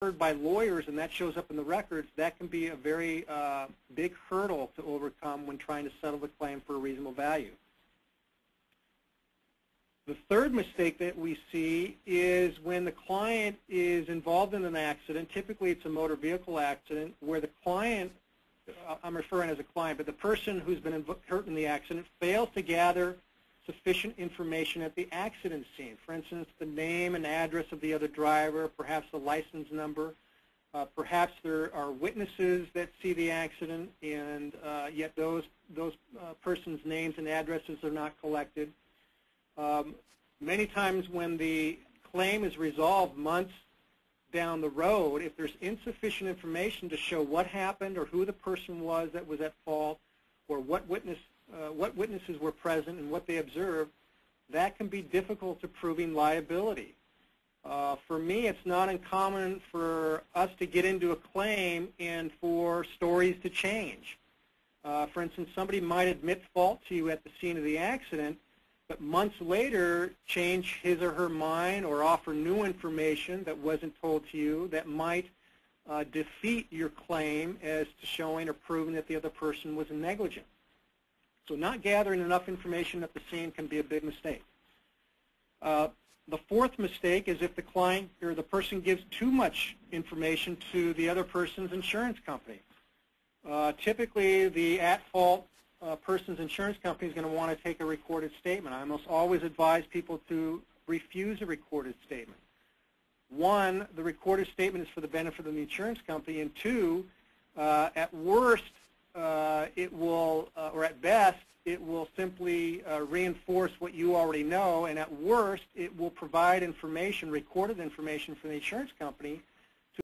heard by lawyers and that shows up in the records, that can be a very big hurdle to overcome when trying to settle the claim for a reasonable value. The third mistake that we see is when the client is involved in an accident. Typically it's a motor vehicle accident where the client, I'm referring as a client, but the person who's been hurt in the accident fails to gather sufficient information at the accident scene. For instance, the name and address of the other driver, perhaps the license number. Perhaps there are witnesses that see the accident, and yet those persons' names and addresses are not collected. Many times when the claim is resolved months down the road, if there's insufficient information to show what happened or who the person was that was at fault or what witnesses were present and what they observed, that can be difficult to proving liability. For me, it's not uncommon for us to get into a claim and for stories to change. For instance, somebody might admit fault to you at the scene of the accident, but months later change his or her mind or offer new information that wasn't told to you that might defeat your claim as to showing or proving that the other person was negligent. So not gathering enough information at the scene can be a big mistake. The fourth mistake is if the client or the person gives too much information to the other person's insurance company. Typically, the at-fault person's insurance company is going to want to take a recorded statement. I almost always advise people to refuse a recorded statement. One, the recorded statement is for the benefit of the insurance company, and two, at worst, it will, or at best, it will simply reinforce what you already know, and at worst, it will provide information, recorded information for the insurance company